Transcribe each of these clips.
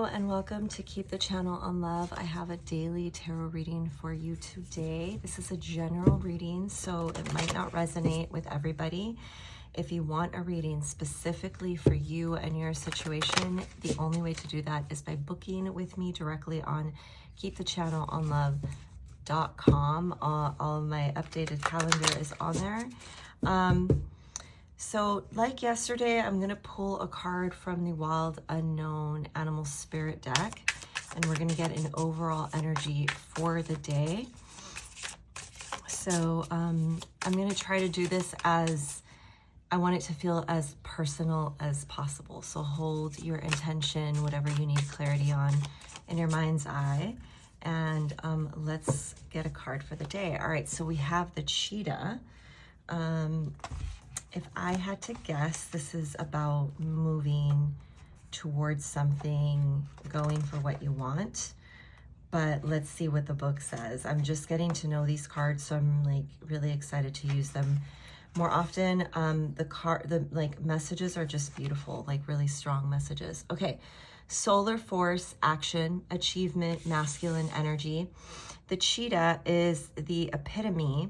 And welcome to Keep the Channel on Love. I have a daily tarot reading for you today. This is a general reading, so it might not resonate with everybody. If you want a reading specifically for you and your situation, the only way to do that is by booking with me directly on keepthechannelonlove.com. All of my updated calendar is on there. So like yesterday, I'm going to pull a card from the Wild Unknown Animal Spirit deck, and we're going to get an overall energy for the day. So I'm going to try to do this as, I want it to feel as personal as possible. So hold your intention, whatever you need clarity on in your mind's eye. And let's get a card for the day. All right, so we have the cheetah. If I had to guess, this is about moving towards something, going for what you want. But let's see what the book says. I'm just getting to know these cards, so I'm like really excited to use them more often. The messages are just beautiful, like really strong messages. Okay, solar force, action, achievement, masculine energy. The cheetah is the epitome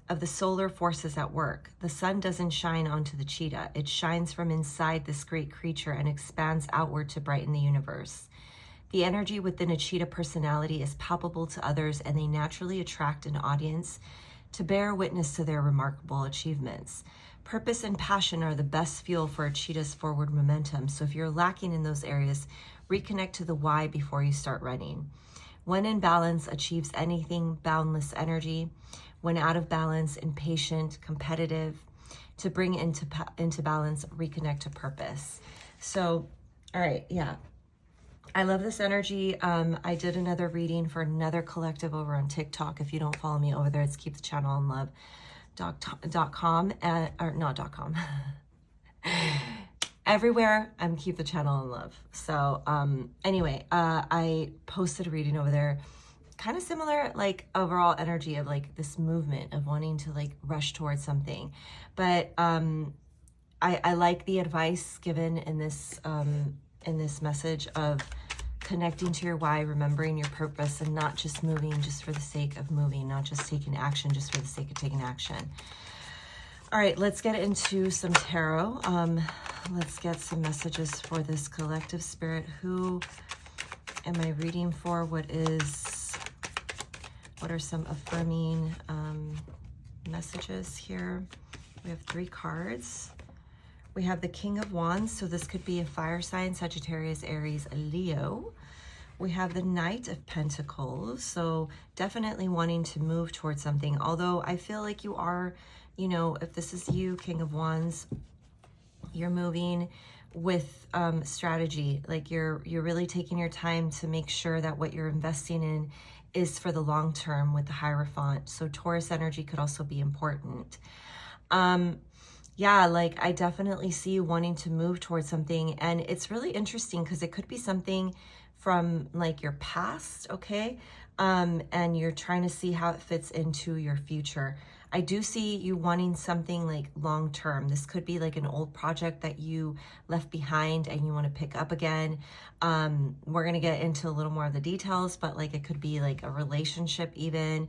of the solar forces at work. The sun doesn't shine onto the cheetah. It shines from inside this great creature and expands outward to brighten the universe. The energy within a cheetah personality is palpable to others, and they naturally attract an audience to bear witness to their remarkable achievements. Purpose and passion are the best fuel for a cheetah's forward momentum. So if you're lacking in those areas, reconnect to the why before you start running. When in balance, achieves anything, boundless energy. When out of balance, impatient, competitive. To bring into balance, reconnect to purpose. So, all right, yeah. I love this energy. I did another reading for another collective over on TikTok. If you don't follow me over there, it's keepthechannelonlove.com, or not .com. Everywhere, I'm Keep the Channel on Love. So anyway, I posted a reading over there. Kind of similar, like overall energy of like this movement of wanting to like rush towards something. But I like the advice given in this message of connecting to your why, remembering your purpose, and not just moving just for the sake of moving, not just taking action just for the sake of taking action. All right, let's get into some tarot. Let's get some messages for this collective spirit. Who am I reading for? What are some affirming messages here? We have 3 cards. We have the King of Wands, so this could be a fire sign, Sagittarius, Aries, Leo. We have the Knight of Pentacles, so definitely wanting to move towards something. Although I feel like you are, you know, if this is you, King of Wands, you're moving with strategy. Like you're really taking your time to make sure that what you're investing in is for the long term with the Hierophant. So Taurus energy could also be important. Yeah, like I definitely see you wanting to move towards something, and it's really interesting because it could be something from like your past, okay? And you're trying to see how it fits into your future. I do see you wanting something like long term. This could be like an old project that you left behind and you want to pick up again. We're going to get into a little more of the details, but like it could be like a relationship even.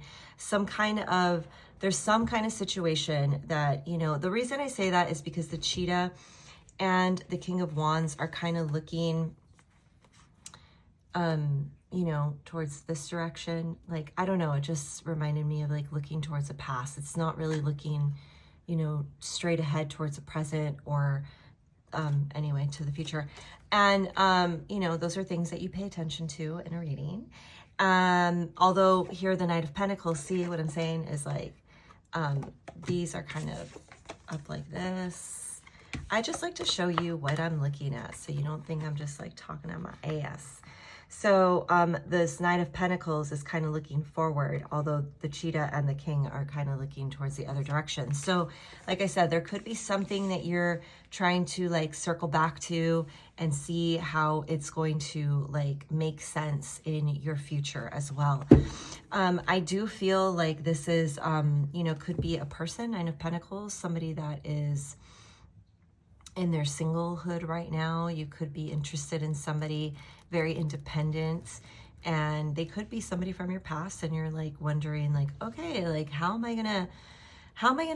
There's some kind of situation that, you know, the reason I say that is because the cheetah and the King of Wands are kind of looking, you know, towards this direction. Like, I don't know, it just reminded me of like looking towards the past. It's not really looking, you know, straight ahead towards the present or anyway, to the future. And, you know, those are things that you pay attention to in a reading. Although here, the Knight of Pentacles, see what I'm saying is like, these are kind of up like this. I just like to show you what I'm looking at so you don't think I'm just like talking at my ass. So this Knight of Pentacles is kind of looking forward, although the cheetah and the king are kind of looking towards the other direction. So like I said, there could be something that you're trying to like circle back to and see how it's going to like make sense in your future as well. I do feel like this is, you know, could be a person, Nine of Pentacles, somebody that is in their singlehood right now. You could be interested in somebody very independent, and they could be somebody from your past, and you're like wondering like, okay, like how am I gonna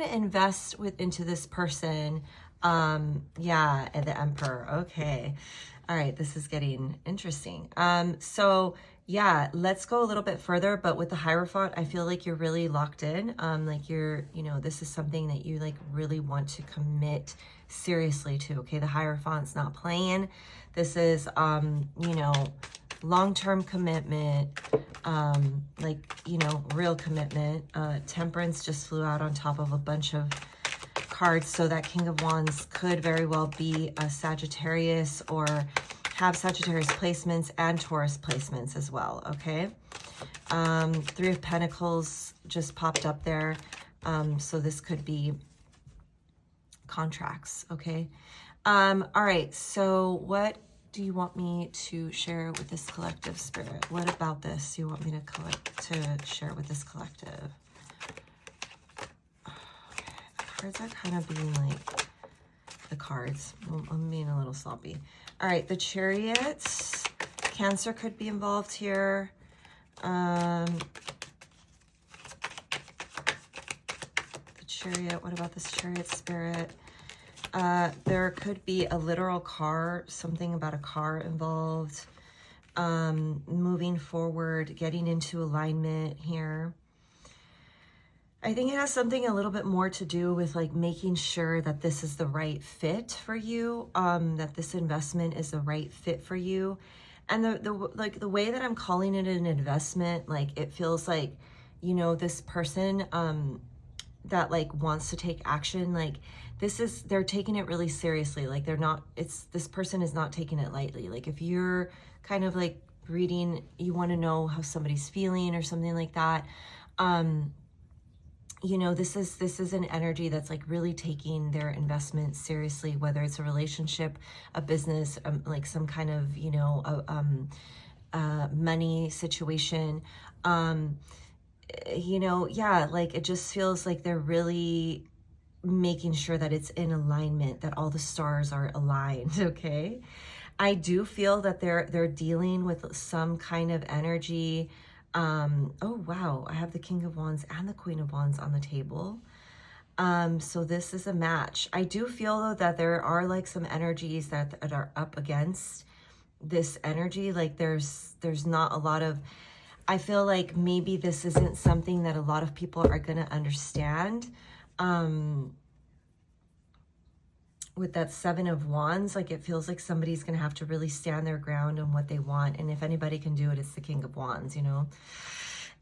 invest into this person? Yeah, and the Emperor. Okay. All right, this is getting interesting. So yeah, let's go a little bit further, but with the Hierophant, I feel like you're really locked in. Like you're, this is something that you like really want to commit seriously to. Okay, the Hierophant's not playing. This is, long-term commitment, real commitment. Temperance just flew out on top of a bunch of cards, so that King of Wands could very well be a Sagittarius or have Sagittarius placements and Taurus placements as well, okay? Three of Pentacles just popped up there, so this could be contracts, okay? All right, so what do you want me to share with this collective, Spirit? What about this you want me to share with this collective? Cards are kind of being like the cards. I'm being a little sloppy. All right, the Chariot. Cancer could be involved here. The Chariot. What about this Chariot, Spirit? There could be a literal car, something about a car involved. Moving forward, getting into alignment here. I think it has something a little bit more to do with like making sure that this is the right fit for you, that this investment is the right fit for you. And the way that I'm calling it an investment, like it feels like, this person that like wants to take action, like they're taking it really seriously. Like this person is not taking it lightly. Like if you're kind of like reading, you want to know how somebody's feeling or something like that. This is an energy that's like really taking their investment seriously, whether it's a relationship, a business, like some kind of, money situation. Yeah, like it just feels like they're really making sure that it's in alignment, that all the stars are aligned, okay? I do feel that they're dealing with some kind of energy. Oh wow, I have the King of Wands and the Queen of Wands on the table. So this is a match. I do feel though that there are like some energies that are up against this energy. Like there's not a lot of, I feel like maybe this isn't something that a lot of people are going to understand. With that Seven of Wands, like it feels like somebody's going to have to really stand their ground on what they want. And if anybody can do it, it's the King of Wands,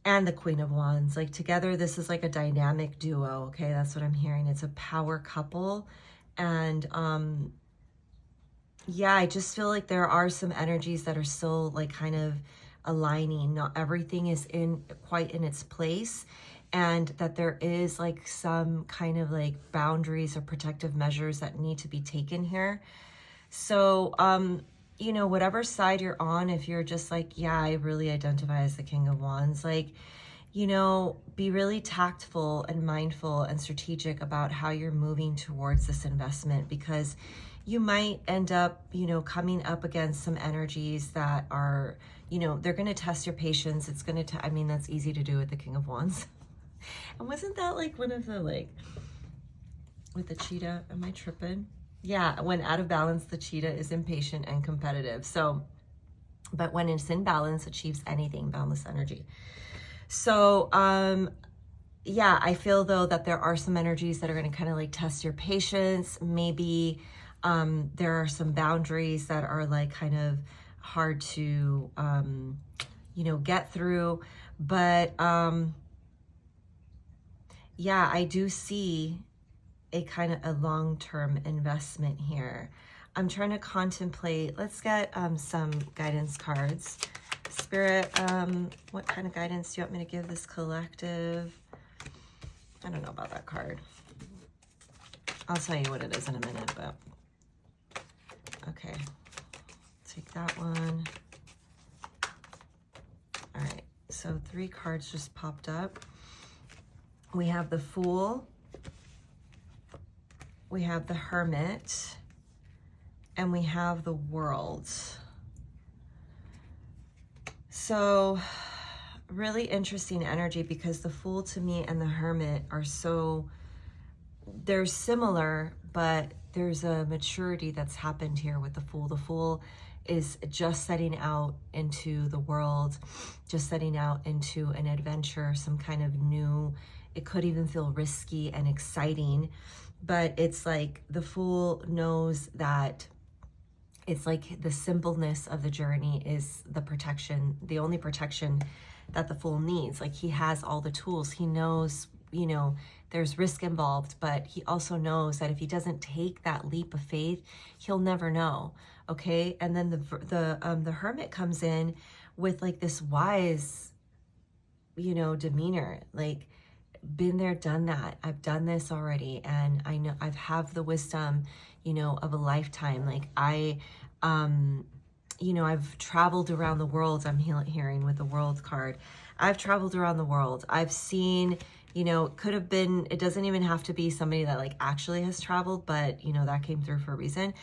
and the Queen of Wands. Like together, this is like a dynamic duo. Okay. That's what I'm hearing. It's a power couple. And, yeah, I just feel like there are some energies that are still like kind of aligning. Not everything is quite in its place. And that there is like some kind of like boundaries or protective measures that need to be taken here. So, whatever side you're on, if you're just like, yeah, I really identify as the King of Wands, like, be really tactful and mindful and strategic about how you're moving towards this investment, because you might end up, coming up against some energies that are, they're going to test your patience. It's going to, that's easy to do with the King of Wands. And wasn't that like one of the with the cheetah? Am I tripping? Yeah, when out of balance, the cheetah is impatient and competitive. So, but when it's in balance, achieves anything, boundless energy. So, yeah, I feel though that there are some energies that are going to kind of like test your patience. Maybe there are some boundaries that are like kind of hard to, get through. But, yeah, I do see a kind of a long-term investment here. I'm trying to contemplate. Let's get some guidance cards. Spirit, what kind of guidance do you want me to give this collective? I don't know about that card. I'll tell you what it is in a minute, but okay. Take that one. All right, so 3 cards just popped up. We have the Fool, we have the Hermit, and we have the World. So really interesting energy, because the Fool to me and the Hermit are so, they're similar, but there's a maturity that's happened here with the Fool. The Fool is just setting out into the world, just setting out into an adventure, some kind of new, it could even feel risky and exciting, but it's like the Fool knows that it's like the simpleness of the journey is the protection, the only protection that the Fool needs. Like, he has all the tools. He knows, you know, there's risk involved, but he also knows that if he doesn't take that leap of faith, he'll never know. Okay. And then the Hermit comes in with like this wise, you know, demeanor, like, been there, done that. I've done this already. And I know I've have the wisdom, you know, of a lifetime. Like, you know, I've traveled around the world. I'm hearing with the World card. I've traveled around the world. I've seen, you know, it could have been, it doesn't even have to be somebody that like actually has traveled, but you know, that came through for a reason.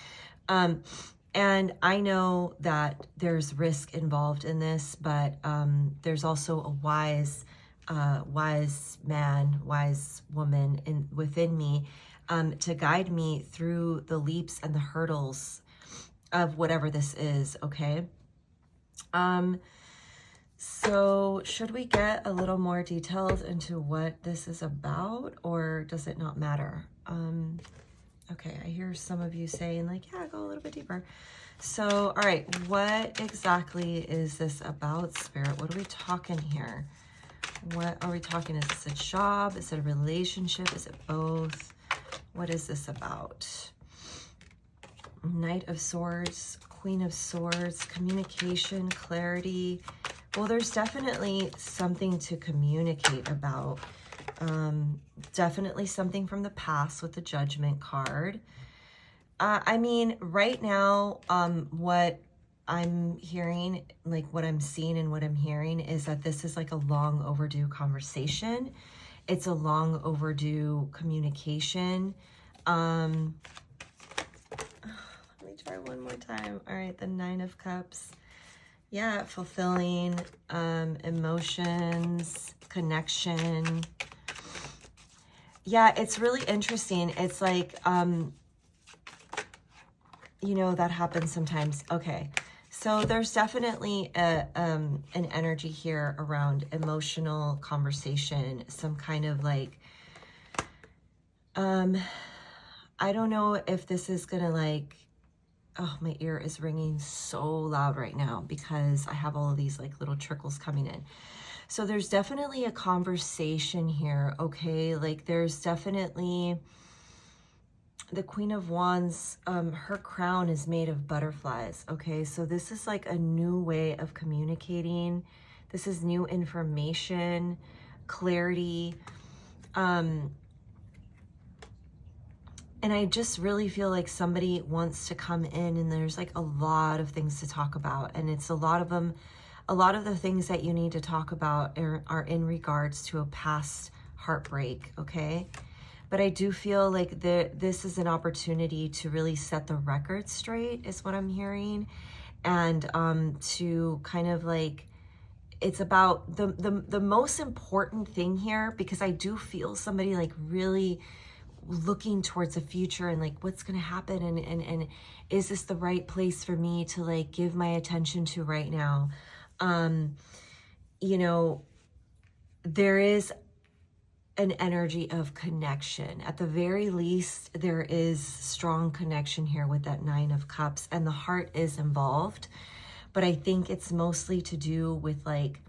And I know that there's risk involved in this, but there's also a wise man, wise woman within me to guide me through the leaps and the hurdles of whatever this is, okay? So should we get a little more detailed into what this is about, or does it not matter? Okay, I hear some of you saying like, yeah, go a little bit deeper. So, all right, what exactly is this about, Spirit? What are we talking here? What are we talking? Is this a job? Is it a relationship? Is it both? What is this about? Knight of Swords, Queen of Swords, communication, clarity. Well, there's definitely something to communicate about. Definitely something from the past with the Judgment card. I mean, right now, what I'm hearing, like what I'm seeing and what I'm hearing is that this is like a long overdue conversation. It's a long overdue communication. Let me try one more time. All right, the Nine of Cups. Yeah, fulfilling, emotions, connection. Yeah, it's really interesting. It's like, you know, that happens sometimes. Okay, so there's definitely an energy here around emotional conversation, some kind of like, I don't know if this is gonna like, oh, my ear is ringing so loud right now because I have all of these like little trickles coming in. So there's definitely a conversation here, okay? Like there's definitely the Queen of Wands, her crown is made of butterflies, okay? So this is like a new way of communicating. This is new information, clarity. And I just really feel like somebody wants to come in and there's like a lot of things to talk about. And it's a lot of them, a lot of the things that you need to talk about are in regards to a past heartbreak, okay? But I do feel like this is an opportunity to really set the record straight is what I'm hearing. And to kind of like, it's about the most important thing here, because I do feel somebody like really looking towards the future and like what's going to happen and is this the right place for me to like give my attention to right now. You know, there is an energy of connection. At the very least, there is strong connection here with that Nine of Cups, and the heart is involved, but I think it's mostly to do with like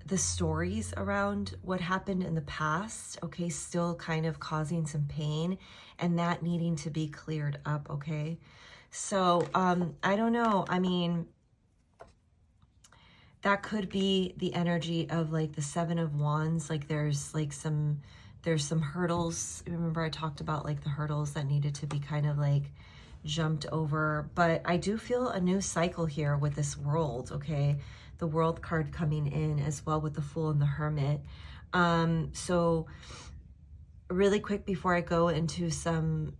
the stories around what happened in the past, okay, still kind of causing some pain and that needing to be cleared up, okay? So, I don't know. I mean, that could be the energy of like the Seven of Wands. Like there's some hurdles. Remember I talked about like the hurdles that needed to be kind of like jumped over, but I do feel a new cycle here with this World, okay? The World card coming in as well with the Fool and the Hermit. So really quick before I go into some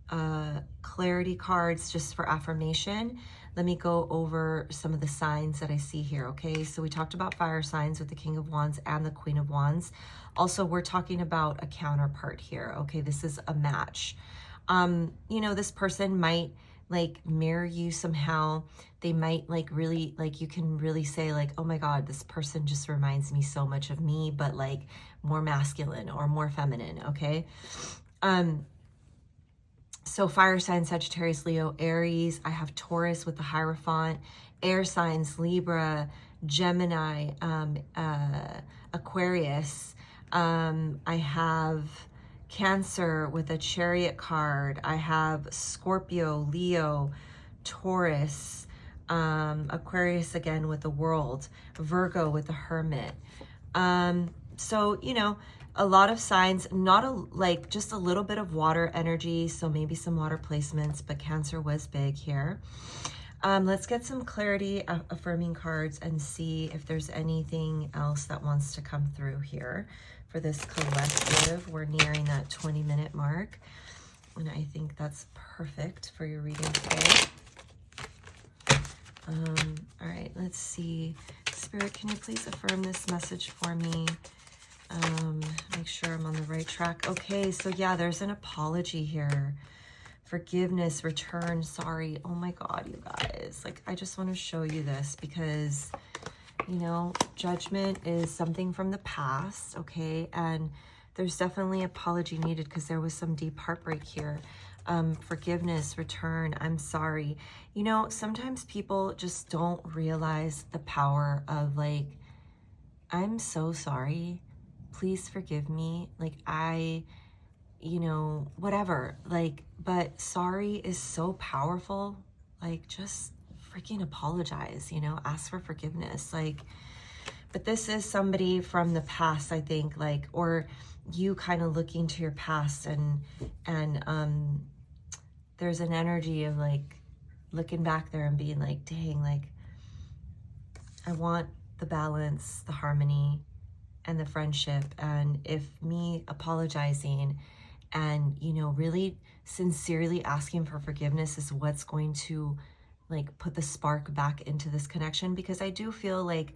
clarity cards just for affirmation, let me go over some of the signs that I see here, okay? So we talked about fire signs with the King of Wands and the Queen of Wands. Also, we're talking about a counterpart here, okay? This is a match. You know, this person might like mirror you somehow. They might like really, like you can really say like, oh my God, this person just reminds me so much of me, but like more masculine or more feminine, okay? So fire signs, Sagittarius, Leo, Aries. I have Taurus with the Hierophant, air signs, Libra, Gemini, Aquarius. I have Cancer with a Chariot card. I have Scorpio, Leo, Taurus, Aquarius again with the World, Virgo with the Hermit. So, you know, a lot of signs, like just a little bit of water energy. So maybe some water placements, but Cancer was big here. Let's get some clarity affirming cards and see if there's anything else that wants to come through here for this collective. We're nearing that 20-minute mark, and I think that's perfect for your reading today. All right, let's see. Spirit, can you please affirm this message for me? Make sure I'm on the right track. Okay, so yeah, there's an apology here. Forgiveness, return, sorry. Oh my God, you guys. Like, I just want to show you this because, you know, judgment is something from the past, okay? And there's definitely apology needed because there was some deep heartbreak here. Forgiveness, return, I'm sorry. You know, sometimes people just don't realize the power of like, I'm so sorry. Please forgive me. Like you know, whatever, like, but sorry is so powerful. Like, just freaking apologize, you know, ask for forgiveness. Like, but this is somebody from the past, I think, like, or you kind of looking to your past and there's an energy of like looking back there and being like, dang, like, I want the balance, the harmony, and the friendship. And if me apologizing and, you know, really sincerely asking for forgiveness is what's going to like put the spark back into this connection, because I do feel like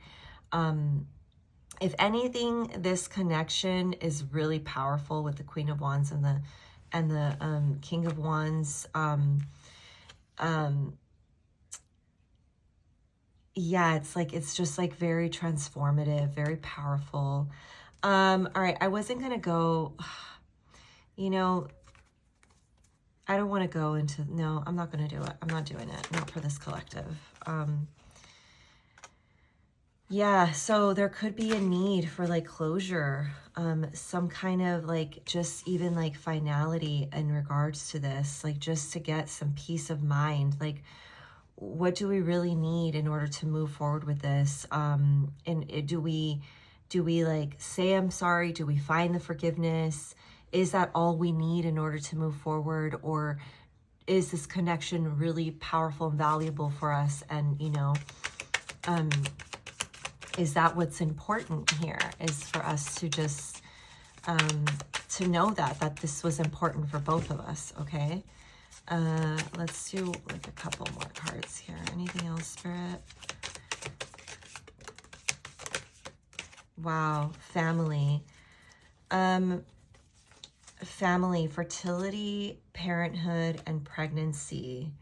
if anything, this connection is really powerful with the Queen of Wands and the King of Wands. Yeah, it's just like very transformative, very powerful. All right, I wasn't gonna go, you know, I don't want to go into, no, I'm not gonna do it. I'm not doing it, not for this collective. Yeah, so there could be a need for like closure, some kind of like just even like finality in regards to this, like just to get some peace of mind. Like, what do we really need in order to move forward with this? And do we like say I'm sorry? Do we find the forgiveness? Is that all we need in order to move forward? Or is this connection really powerful and valuable for us? And, you know, is that what's important here? Is for us to just to know that this was important for both of us, okay? Let's do like a couple more cards here. Anything else, Spirit? Wow, family. Family, fertility, parenthood, and pregnancy.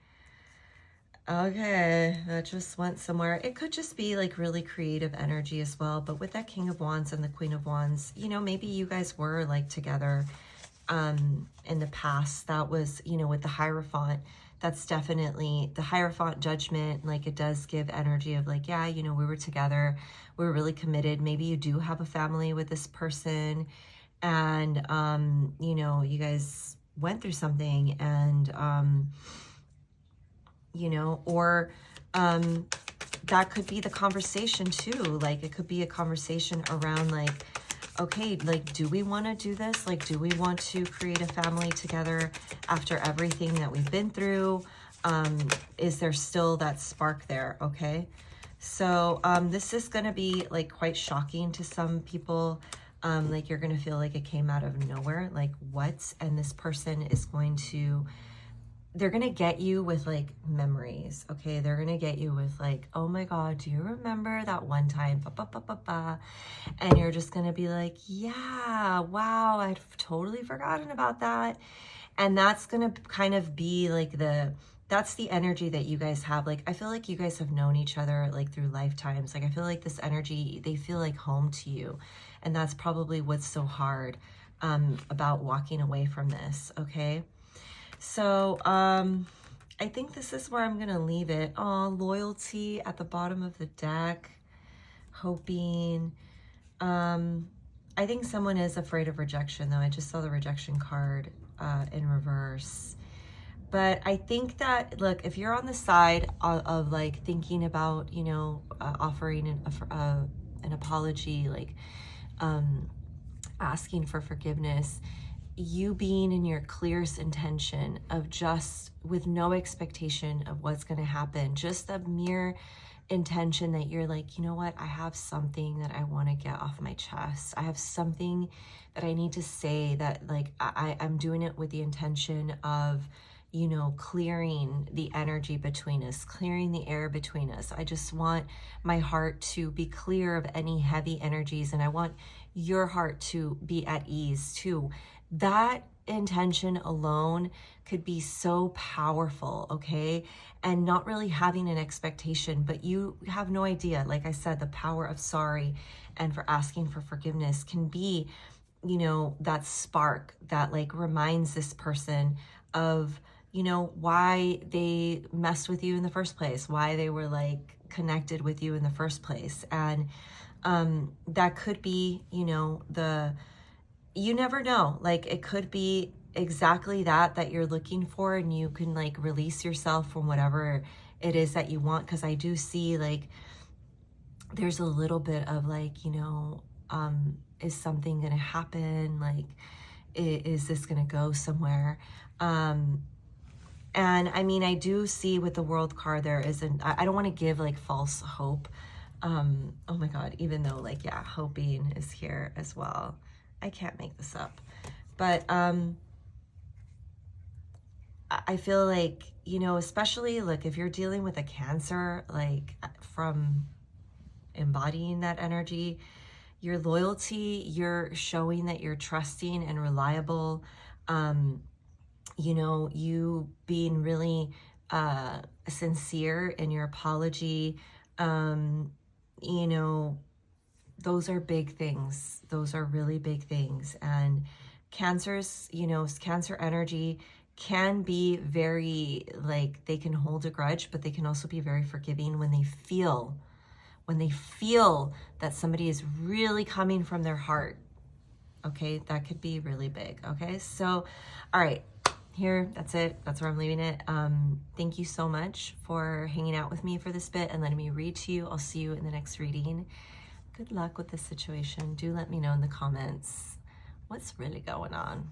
Okay, that just went somewhere. It could just be like really creative energy as well. But with that King of Wands and the Queen of Wands, you know, maybe you guys were like together in the past. That was, you know, with the Hierophant, that's definitely the Hierophant judgment. Like, it does give energy of like, yeah, you know, we were together, we were really committed. Maybe you do have a family with this person, and you know, you guys went through something, and you know, or that could be the conversation too. Like, it could be a conversation around like, okay, like, do we want to do this? Like, do we want to create a family together after everything that we've been through? Is there still that spark there? Okay. So this is going to be like quite shocking to some people. Like, you're going to feel like it came out of nowhere. Like, what? And this person is going to, they're going to get you with like memories, okay? They're going to get you with like, oh my God, do you remember that one time? Ba, ba, ba, ba, ba. And you're just going to be like, yeah, wow, I'd totally forgotten about that. And that's going to kind of be like that's the energy that you guys have. Like, I feel like you guys have known each other like through lifetimes. Like, I feel like this energy, they feel like home to you. And that's probably what's so hard about walking away from this, okay? So I think this is where I'm gonna leave it. Oh, loyalty at the bottom of the deck, hoping. I think someone is afraid of rejection, though. I just saw the rejection card in reverse. But I think that, look, if you're on the side of like thinking about, you know, offering an apology, like asking for forgiveness, you being in your clearest intention of just with no expectation of what's going to happen, just the mere intention that you're like, you know what, I have something that I want to get off my chest. I have something that I need to say, that like I'm doing it with the intention of, you know, clearing the energy between us, clearing the air between us. I just want my heart to be clear of any heavy energies, and I want your heart to be at ease too. That intention alone could be so powerful, okay? And not really having an expectation, but you have no idea. Like I said, the power of sorry and for asking for forgiveness can be, you know, that spark that like reminds this person of, you know, why they messed with you in the first place, why they were like connected with you in the first place. And that could be, you know, you never know, like it could be exactly that you're looking for, and you can like release yourself from whatever it is that you want. Because I do see like there's a little bit of like, you know, is something gonna happen? Like, is this gonna go somewhere? And I mean, I do see with the World card, there isn't, I don't want to give like false hope. Oh my God, even though like, yeah, hoping is here as well. I can't make this up. But I feel like, you know, especially like if you're dealing with a Cancer, like from embodying that energy, your loyalty, you're showing that you're trusting and reliable. You know, you being really sincere in your apology, you know, those are big things. Those are really big things. And Cancers, you know, Cancer energy can be very like, they can hold a grudge, but they can also be very forgiving when they feel that somebody is really coming from their heart. Okay, that could be really big. Okay, so all right, here, that's it. That's where I'm leaving it. Thank you so much for hanging out with me for this bit and letting me read to you. I'll see you in the next reading. Good luck with this situation. Do let me know in the comments what's really going on.